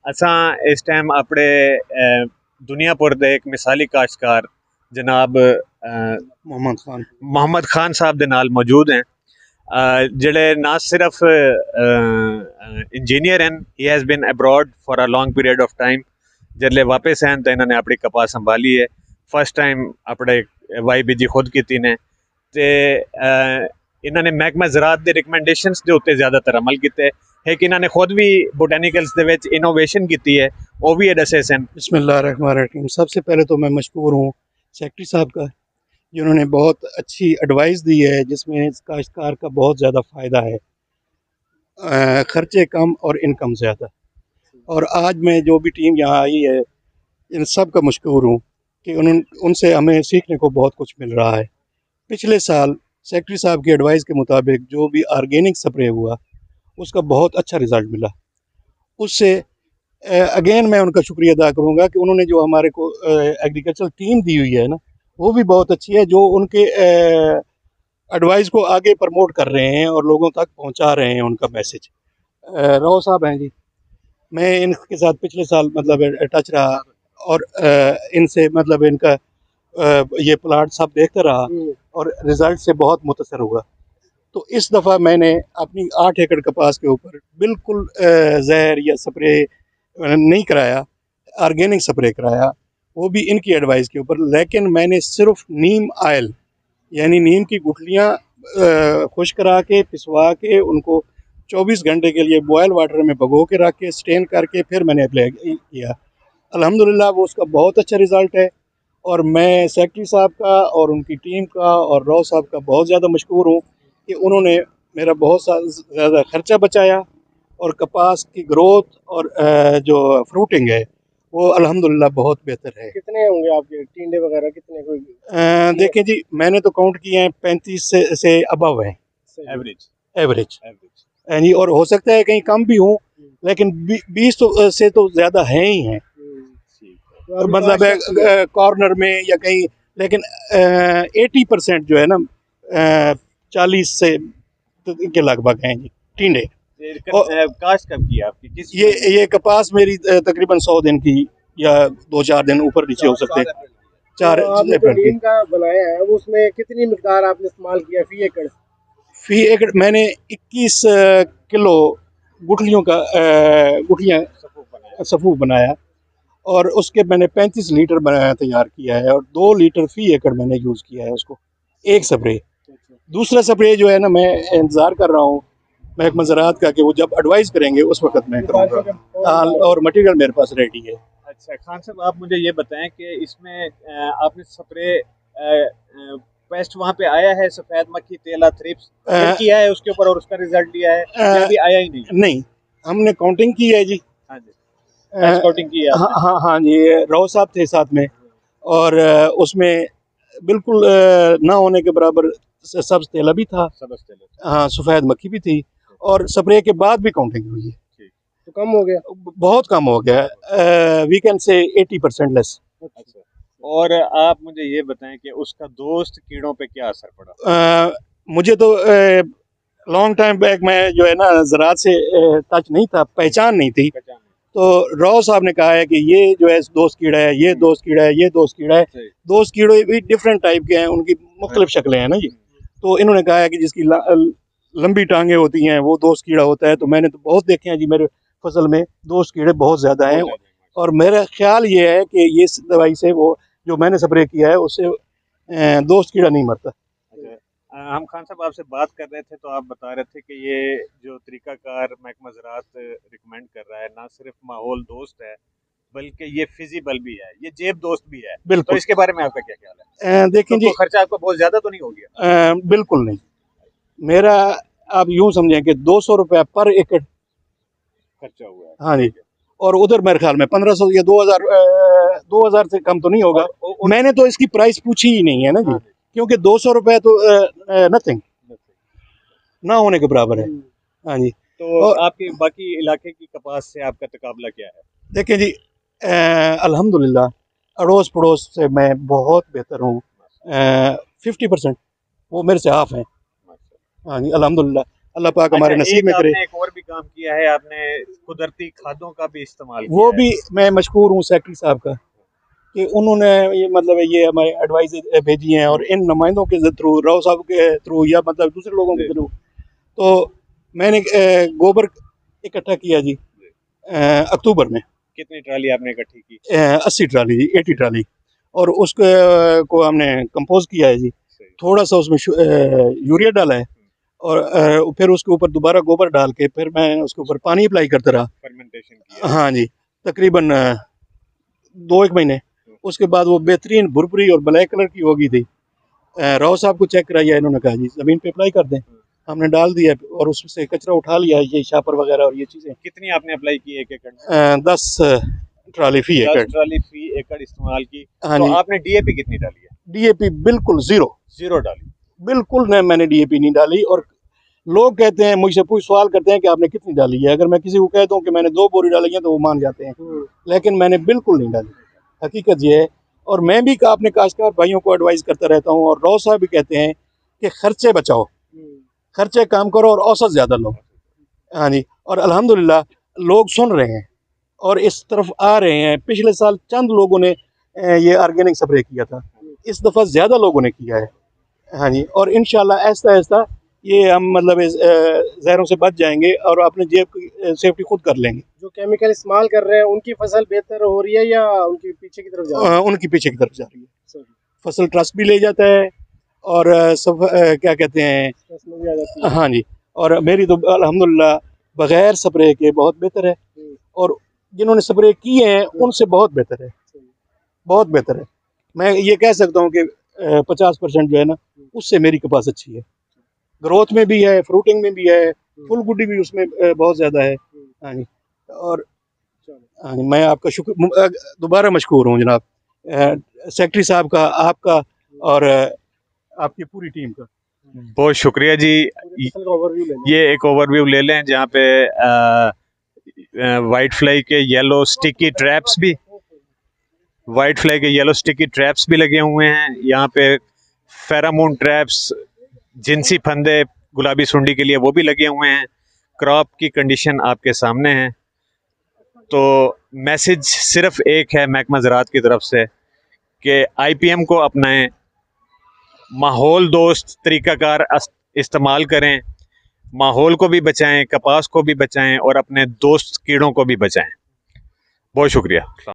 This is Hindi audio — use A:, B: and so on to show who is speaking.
A: असां इस टाइम अपने दुनिया भर दे एक मिसाली काश्तकार जनाब मोहम्मद खान साहब दे नाल मौजूद हैं, जेड़े ना सिर्फ इंजीनियर हैं, he has been abroad for a long period of time. जल्ले वापस हैं तो इन्होंने अपनी कपास संभाली है, फर्स्ट टाइम अपने वाई बीजी खुद की ने ते इन्होंने महकमा ज़राअत दे रिकमेंडेशंस के उत्ते ज़्यादातर अमल किए। एक इन्होंने खुद भी बोटैनिकल्स दे विच इनोवेशन की है, वो भी दसे सन।
B: बिस्मिल्लाहिर्रहमानिर्रहीम। सबसे पहले तो मैं मशकूर हूँ सेक्रेटरी साहब का, जिन्होंने बहुत अच्छी एडवाइस दी है, जिसमें काश्तकार का बहुत ज़्यादा फ़ायदा है, ख़र्चे कम और इनकम ज़्यादा। और आज मैं जो भी टीम यहाँ आई है, इन सब का मशकूर हूँ कि उनसे हमें सीखने को बहुत कुछ मिल रहा है। पिछले साल सेक्रेटरी साहब की एडवाइस के मुताबिक जो भी ऑर्गेनिक स्प्रे हुआ, उसका बहुत अच्छा रिज़ल्ट मिला। उससे अगेन मैं उनका शुक्रिया अदा करूँगा कि उन्होंने जो हमारे को एग्रीकल्चर टीम दी हुई है ना, वो भी बहुत अच्छी है, जो उनके एडवाइस को आगे प्रमोट कर रहे हैं और लोगों तक पहुंचा रहे हैं उनका मैसेज। राव साहब हैं जी, मैं इनके साथ पिछले साल मतलब टच रहा और इनसे मतलब इनका ये प्लाट सब देखता रहा और रिज़ल्ट से बहुत मुतासर हुआ। तो इस दफ़ा मैंने अपनी 8 एकड़ कपास के ऊपर बिल्कुल जहर या स्प्रे नहीं कराया, ऑर्गेनिक स्प्रे कराया, वो भी इनकी एडवाइस के ऊपर। लेकिन मैंने सिर्फ नीम ऑयल यानी नीम की गुठलियाँ खुश करा के पिसवा के उनको 24 घंटे के लिए बॉयल वाटर में भिगो के रख के स्टेन करके फिर मैंने अप्लाई किया। अल्हम्दुलिल्लाह वो उसका बहुत अच्छा रिज़ल्ट है। और मैं सेक्रेटरी साहब का और उनकी टीम का और राव साहब का बहुत ज़्यादा मशकूर हूँ कि उन्होंने मेरा बहुत ज़्यादा ख़र्चा बचाया और कपास की ग्रोथ और जो फ्रूटिंग है वो अल्हम्दुलिल्लाह बहुत बेहतर है।
C: कितने होंगे आपके टिंडे वगैरह, कितने कोई?
B: देखिए जी, मैंने तो काउंट किए हैं 35 से अबव है एवरेज यानी, और हो सकता है कहीं कम भी हूँ, लेकिन 20 तो से तो ज़्यादा हैं ही हैं,
C: तो
B: मतलब कॉर्नर में या कहीं। लेकिन 80% जो है ना 40 से के लगभग हैं जी टिंडे।
A: काश्त कब की आपकी? किस
B: ये कपास मेरी तकरीबन 100 दिन की या 2-4 दिन ऊपर नीचे हो सकते हैं। 4
C: आपने
B: अप्रैल की।
C: नीम का बनाया है, वो उसमें कितनी मिकदार आपने इस्तेमाल किया
B: फी एकड़ मैंने 21 किलो गुठलियाँ सफ़ूफ बनाया और उसके मैंने 35 लीटर बनाया तैयार किया है और 2 लीटर फी एकड़ मैंने यूज़ किया है उसको, एक स्प्रे। दूसरा स्प्रे जो है ना, मैं इंतज़ार कर रहा हूँ महकमा ज़राअत का कि वो जब एडवाइस करेंगे उस वक्त मैं करूँगा, और मटेरियल मेरे पास रेडी है।
A: अच्छा खान साहब, आप मुझे ये बताएं कि इसमें आपने स्प्रे पेस्ट वहाँ पे आया है, सफेद मक्खी तेला थ्रिप्स किया है उसके ऊपर और उसका रिजल्ट दिया है या भी आया ही नहीं?
B: नहीं, हमने काउंटिंग की है जी।
A: हाँ जी, काउंटिंग की है आपने?
B: हाँ जी, राव साहब थे साथ में और उसमें बिल्कुल ना होने के बराबर सब्ज तेला भी था, हाँ, सफ़ेद मक्खी भी थी और स्प्रे के बाद भी काउंटिंग हुई है।
C: तो कम हो गया,
B: बहुत कम हो गया, वी कैन से 80% लेस।
A: अच्छा, और आप मुझे ये बताएं कि उसका दोस्त कीड़ों पे क्या असर पड़ा?
B: मुझे तो लॉन्ग टाइम बैक मैं जो है ना ज़राअत से टच नहीं था, पहचान नहीं थी। तो राव साहब ने कहा है कि ये जो है दोस्त कीड़ा है, ये दोस्त कीड़ा है, ये दोस्त कीड़ा है। दोस्त कीड़े भी डिफरेंट टाइप के हैं, उनकी मुख्तलिफ शक्लें हैं ना जी। तो इन्होंने कहा है कि जिसकी लंबी टांगें होती हैं वो दोस्त कीड़ा होता है। तो मैंने तो बहुत देखे हैं जी, मेरे फसल में दोस्त कीड़े बहुत ज़्यादा हैं और मेरा ख्याल ये है कि ये दवाई से वो जो मैंने स्प्रे किया है उससे दोस्त कीड़ा नहीं मरता।
A: हम खान साहब आपसे बात कर रहे थे तो आप बता रहे थे कि ये जो तरीकाकार महकमा ज़राअत रिकमेंड कर रहा है ना सिर्फ माहौल दोस्त है बल्कि ये फिजिबल भी है, ये जेब दोस्त भी है।
B: बिल्कुल।
A: तो इसके बारे में आपका क्या ख्याल है?
B: देखें जी,
A: खर्चा आपका बहुत ज्यादा तो नहीं हो गया?
B: बिल्कुल नहीं। मेरा आप यूं समझें कि 200 रुपया पर एकड़
A: खर्चा हुआ है।
B: हाँ जी, और उधर मेरे ख्याल में 1500 या 2000 से कम तो नहीं होगा। मैंने तो इसकी प्राइस पूछी ही नहीं है ना जी, क्योंकि 200 रुपये तो नथिंग ना होने के बराबर है। हाँ जी।
A: तो आपके बाकी इलाके की कपास से आपका तकाबला क्या है?
B: देखें जी, अल्हम्दुलिल्लाह अड़ोस पड़ोस से मैं बहुत बेहतर हूँ। 50% वो मेरे से हाफ हैं। हाँ जी, अल्हम्दुलिल्लाह। अल्लाह पाक हमारे नसीब में करे।
A: आपने एक और भी काम किया है, आपने कुदरती खादों का भी इस्तेमाल
B: वो
A: किया
B: भी मैं मशकूर हूँ सेक्रेटरी साहब का कि उन्होंने ये मतलब ये हमारे एडवाइस भेजी हैं और इन नुमाइंदों के थ्रू, राव साहब के थ्रू या मतलब दूसरे लोगों के थ्रू, तो मैंने गोबर इकट्ठा किया जी अक्टूबर में।
A: कितनी ट्राली आपने इकट्ठी की?
B: 80 ट्राली जी, 80 ट्राली, और उसको को हमने कंपोज किया है जी। थोड़ा सा उसमें यूरिया डाला है और फिर उसके ऊपर दोबारा गोबर डाल के फिर मैं उसके ऊपर पानी अप्लाई करता रहा।
A: फर्मेंटेशन किया?
B: हाँ जी, तकरीबन 2-1 महीने। उसके बाद वो बेहतरीन भुरभुरी और ब्लैक कलर की हो गई थी। राव साहब को चेक कराया, इन्होंने कहा जी ज़मीन पे अप्लाई कर दें। हमने डाल दिया और उससे कचरा उठा लिया, ये शापर वगैरह और ये चीज़ें।
A: कितनी आपने अप्लाई की एक एकड़ में?
B: 10 ट्राली फी
A: 10
B: एकड़।
A: ट्राली फी एकड़ इस्तेमाल की।
B: हाँ
A: तो
B: जी।
A: आपने डीएपी कितनी डाली है?
B: डीएपी बिल्कुल
A: जीरो डाली?
B: बिल्कुल नहीं, मैंने डीएपी नहीं डाली। और लोग कहते हैं, मुझसे पूछ सवाल करते हैं कि आपने कितनी डाली है। अगर मैं किसी को कहता हूँ कि मैंने 2 बोरी डाली है तो वो मान जाते हैं, लेकिन मैंने बिल्कुल नहीं डाली। हकीकत ये है। और मैं भी अपने काश्तकार भाइयों को एडवाइस करता रहता हूँ और राव साहब भी कहते हैं कि खर्चे बचाओ, खर्चे कम करो और औसत ज़्यादा लो। हाँ जी, और अल्हम्दुलिल्लाह लोग सुन रहे हैं और इस तरफ आ रहे हैं। पिछले साल चंद लोगों ने ये ऑर्गेनिक स्प्रे किया था, इस दफ़ा ज़्यादा लोगों ने किया है। हाँ जी, और इंशाल्लाह आहिस्ता आहिस्ता ये हम मतलब जहरों से बच जाएंगे और अपने जेब की सेफ्टी खुद कर लेंगे।
C: जो केमिकल इस्तेमाल कर रहे हैं उनकी फसल बेहतर हो रही है या उनकी पीछे की तरफ जा रही है?
B: उनकी पीछे की तरफ जा रही है। फसल ट्रस्ट भी ले जाता है और सब क्या कहते हैं,
C: स्ट्रेस में भी आ जाती है।
B: हाँ जी। और मेरी तो अल्हम्दुलिल्लाह बगैर स्प्रे के बहुत बेहतर है और जिन्होंने स्प्रे किए हैं उनसे बहुत बेहतर है, बहुत बेहतर है। मैं ये कह सकता हूँ कि 50% जो है ना, उससे मेरी कपास अच्छी है। ग्रोथ में भी है, फ्रूटिंग में भी है, फुल गुडी भी उसमें बहुत ज़्यादा है। हाँ जी। और हाँ जी, मैं आपका शुक्र दोबारा मशकूर हूँ जनाब, सेक्रेटरी साहब का, आपका और आपकी पूरी टीम का।
A: बहुत शुक्रिया जी।
C: फसल का ओवरव्यू ले लें।
A: ये एक ओवरव्यू ले लें जहाँ पे वाइट फ्लाई के येलो स्टिकी ट्रैप्स भी लगे हुए हैं। यहाँ पे फेरामोन ट्रैप्स, जिनसी फंदे गुलाबी सुंडी के लिए वो भी लगे हुए हैं। क्रॉप की कंडीशन आपके सामने है। तो मैसेज सिर्फ एक है महकमा ज़राअत की तरफ से कि आईपीएम को अपनाएं, माहौल दोस्त तरीक़ाकार इस्तेमाल करें, माहौल को भी बचाएं, कपास को भी बचाएं और अपने दोस्त कीड़ों को भी बचाएं। बहुत शुक्रिया।